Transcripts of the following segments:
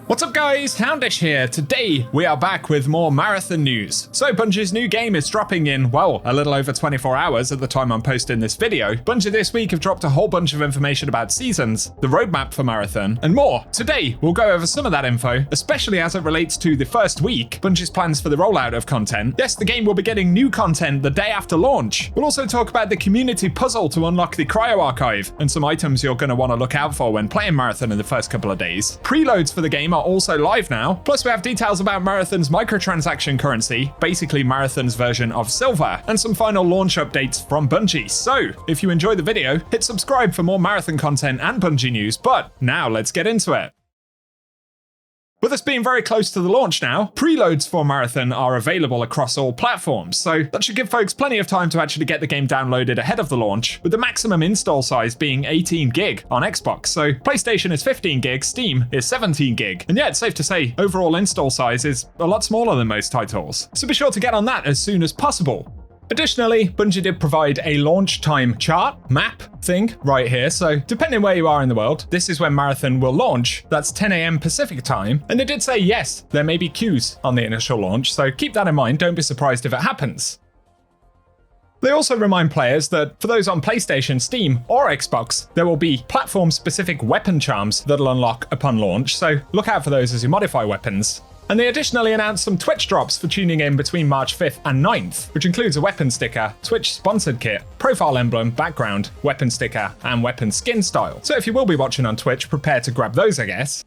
What's up guys, Houndish here. Today we are back with more Marathon news. So Bungie's new game is dropping in, well, a little over 24 hours at the time I'm posting this video. Bungie this week have dropped a whole bunch of information about seasons, the roadmap for Marathon, and more. Today we'll go over some of that info, especially as it relates to the first week, Bungie's plans for the rollout of content. Yes, the game will be getting new content the day after launch. We'll also talk about the community puzzle to unlock the Cryo archive, and some items you're going to want to look out for when playing Marathon in the first couple of days. Preloads for the game are also live now. Plus we have details about Marathon's microtransaction currency, basically Marathon's version of Silver, and some final launch updates from Bungie. So if you enjoyed the video, hit subscribe for more Marathon content and Bungie news, but now let's get into it. With us being very close to the launch now, preloads for Marathon are available across all platforms, so that should give folks plenty of time to actually get the game downloaded ahead of the launch, with the maximum install size being 18 gig on Xbox, so PlayStation is 15 gig, Steam is 17 gig, and yeah, it's safe to say overall install size is a lot smaller than most titles, so be sure to get on that as soon as possible. Additionally, Bungie did provide a launch time chart, map thing right here, so depending where you are in the world, this is when Marathon will launch. That's 10 AM Pacific time, and they did say yes, there may be queues on the initial launch, so keep that in mind, don't be surprised if it happens. They also remind players that for those on PlayStation, Steam, or Xbox, there will be platform-specific weapon charms that'll unlock upon launch, so look out for those as you modify weapons. And they additionally announced some Twitch drops for tuning in between March 5th and 9th, which includes a weapon sticker, Twitch sponsored kit, profile emblem, background, weapon sticker, and weapon skin style. So if you will be watching on Twitch, prepare to grab those, I guess.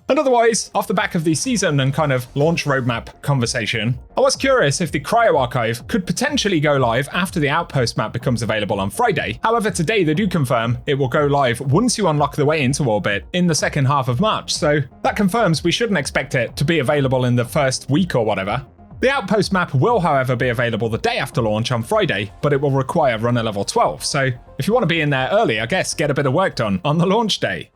And otherwise, off the back of the season and kind of launch roadmap conversation, I was curious if the Cryo archive could potentially go live after the Outpost map becomes available on Friday. However, today they do confirm it will go live once you unlock the way into orbit in the second half of March, so that confirms we shouldn't expect it to be available in the first week or whatever. The Outpost map will, however, be available the day after launch on Friday, but it will require runner level 12, so if you want to be in there early, I guess get a bit of work done on the launch day.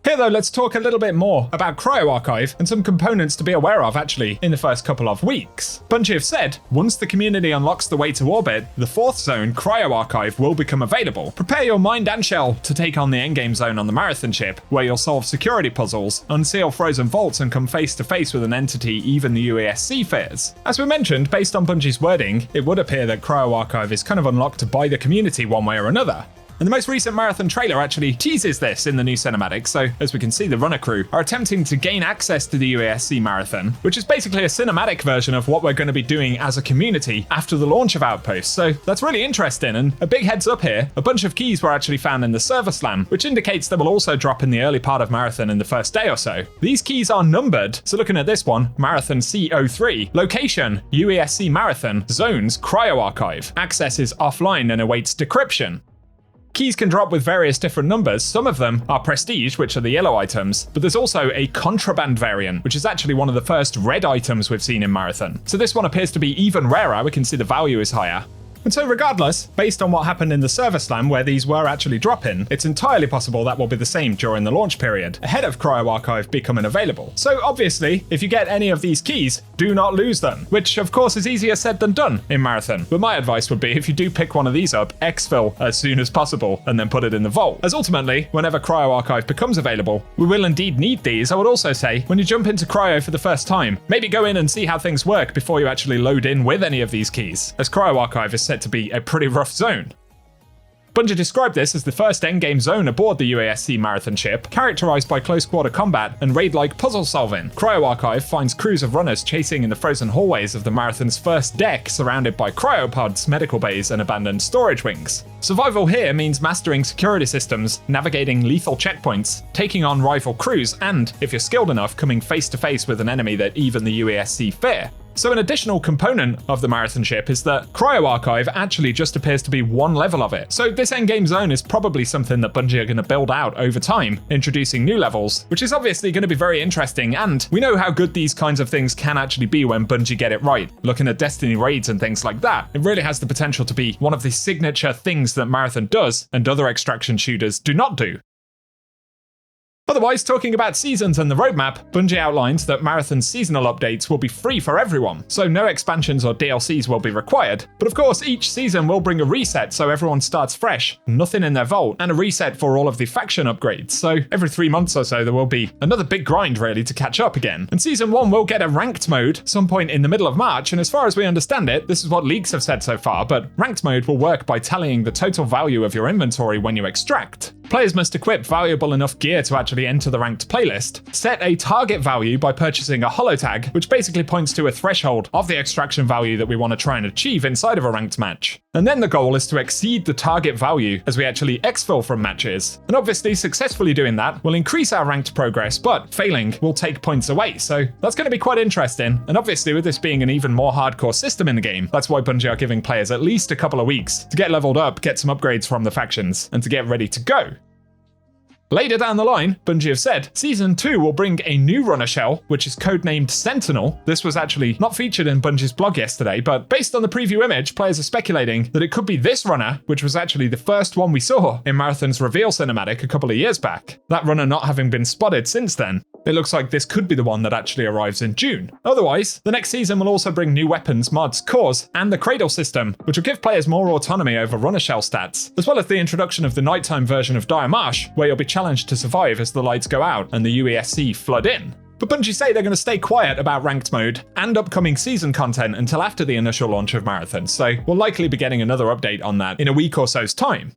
Here though, let's talk a little bit more about Cryo Archive and some components to be aware of actually in the first couple of weeks. Bungie have said, once the community unlocks the way to orbit, the 4th zone, Cryo Archive, will become available. Prepare your mind and shell to take on the endgame zone on the Marathon ship, where you'll solve security puzzles, unseal frozen vaults, and come face to face with an entity even the UASC fears. As we mentioned, based on Bungie's wording, it would appear that Cryo Archive is kind of unlocked by the community one way or another. And the most recent Marathon trailer actually teases this in the new cinematic, so as we can see, the runner crew are attempting to gain access to the UASC Marathon, which is basically a cinematic version of what we're going to be doing as a community after the launch of Outpost. So that's really interesting, and a big heads up here, a bunch of keys were actually found in the server slam, which indicates they will also drop in the early part of Marathon in the first day or so. These keys are numbered, so looking at this one, Marathon C03, location, UASC Marathon, zones, Cryo Archive, access is offline and awaits decryption. Keys can drop with various different numbers. Some of them are prestige, which are the yellow items, but there's also a contraband variant, which is actually one of the first red items we've seen in Marathon. So this one appears to be even rarer. We can see the value is higher. And so regardless, based on what happened in the server slam where these were actually dropping, it's entirely possible that will be the same during the launch period, ahead of Cryo Archive becoming available. So obviously, if you get any of these keys, do not lose them, which of course is easier said than done in Marathon. But my advice would be, if you do pick one of these up, exfil as soon as possible and then put it in the vault. As ultimately, whenever Cryo Archive becomes available, we will indeed need these. I would also say, when you jump into Cryo for the first time, maybe go in and see how things work before you actually load in with any of these keys, as Cryo Archive is said to be a pretty rough zone. Bungie described this as the first endgame zone aboard the UASC Marathon ship, characterized by close quarter combat and raid-like puzzle solving. Cryo Archive finds crews of runners chasing in the frozen hallways of the Marathon's first deck, surrounded by cryopods, medical bays, and abandoned storage wings. Survival here means mastering security systems, navigating lethal checkpoints, taking on rival crews, and, if you're skilled enough, coming face to face with an enemy that even the UASC fear. So an additional component of the Marathon ship is that Cryo Archive actually just appears to be one level of it. So this endgame zone is probably something that Bungie are going to build out over time, introducing new levels, which is obviously going to be very interesting, and we know how good these kinds of things can actually be when Bungie get it right. Looking at Destiny raids and things like that, it really has the potential to be one of the signature things that Marathon does and other extraction shooters do not do. Otherwise, talking about seasons and the roadmap, Bungie outlines that Marathon's seasonal updates will be free for everyone, so no expansions or DLCs will be required. But of course, each season will bring a reset so everyone starts fresh, nothing in their vault, and a reset for all of the faction upgrades. So every 3 months or so there will be another big grind really to catch up again. And Season 1 will get a ranked mode some point in the middle of March, and as far as we understand it, this is what leaks have said so far, but ranked mode will work by tallying the total value of your inventory when you extract. Players must equip valuable enough gear to actually enter the ranked playlist, set a target value by purchasing a holotag, which basically points to a threshold of the extraction value that we want to try and achieve inside of a ranked match. And then the goal is to exceed the target value as we actually exfil from matches. And obviously successfully doing that will increase our ranked progress, but failing will take points away. So that's going to be quite interesting. And obviously with this being an even more hardcore system in the game, that's why Bungie are giving players at least a couple of weeks to get leveled up, get some upgrades from the factions, and to get ready to go. Later down the line, Bungie have said, Season 2 will bring a new runner shell, which is codenamed Sentinel. This was actually not featured in Bungie's blog yesterday, but based on the preview image, players are speculating that it could be this runner, which was actually the first one we saw in Marathon's reveal cinematic a couple of years back. That runner not having been spotted since then. It looks like this could be the one that actually arrives in June. Otherwise, the next season will also bring new weapons, mods, cores, and the Cradle system, which will give players more autonomy over runner shell stats, as well as the introduction of the nighttime version of Dire Marsh, where you'll be challenged to survive as the lights go out and the UESC flood in. But Bungie say they're going to stay quiet about ranked mode and upcoming season content until after the initial launch of Marathon, so we'll likely be getting another update on that in a week or so's time.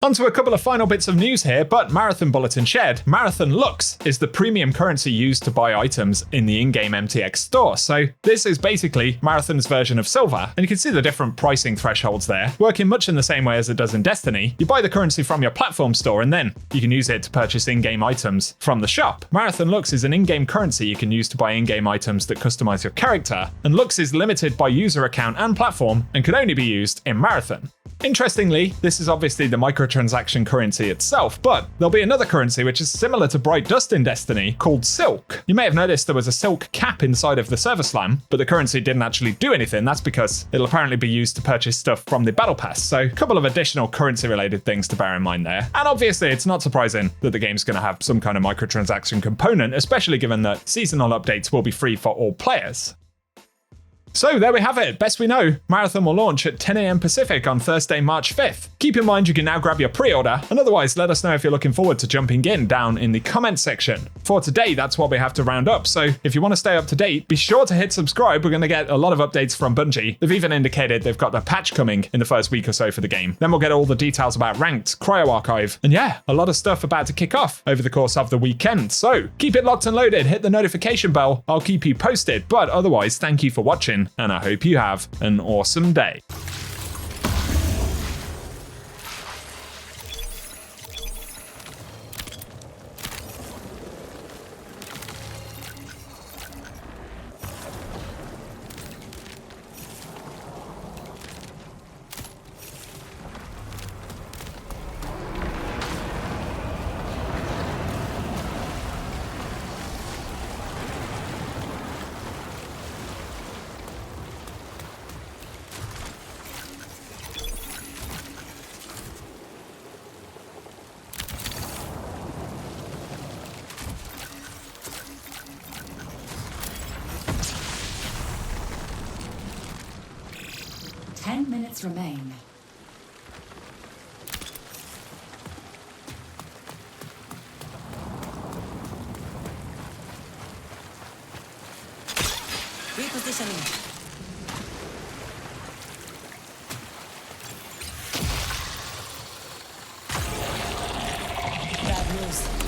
Onto a couple of final bits of news here, but Marathon Bulletin shared, Marathon Lux is the premium currency used to buy items in the in-game MTX store. So this is basically Marathon's version of silver, and you can see the different pricing thresholds there, working much in the same way as it does in Destiny. You buy the currency from your platform store, and then you can use it to purchase in-game items from the shop. Marathon Lux is an in-game currency you can use to buy in-game items that customize your character, and Lux is limited by user account and platform, and can only be used in Marathon. Interestingly, this is obviously the microtransaction currency itself, but there'll be another currency which is similar to Bright Dust in Destiny called Silk. You may have noticed there was a Silk cap inside of the Server Slam, but the currency didn't actually do anything. That's because it'll apparently be used to purchase stuff from the Battle Pass. So a couple of additional currency related things to bear in mind there. And obviously it's not surprising that the game's going to have some kind of microtransaction component, especially given that seasonal updates will be free for all players. So there we have it. Best we know, Marathon will launch at 10 AM Pacific on Thursday, March 5th. Keep in mind you can now grab your pre-order, and otherwise let us know if you're looking forward to jumping in down in the comments section. For today, that's what we have to round up, so if you want to stay up to date, be sure to hit subscribe. We're going to get a lot of updates from Bungie. They've even indicated they've got a patch coming in the first week or so for the game. Then we'll get all the details about Ranked, Cryo Archive, and yeah, a lot of stuff about to kick off over the course of the weekend. So keep it locked and loaded, hit the notification bell, I'll keep you posted, but otherwise, thank you for watching, and I hope you have an awesome day. Minutes remain. Repositioning. Bad news.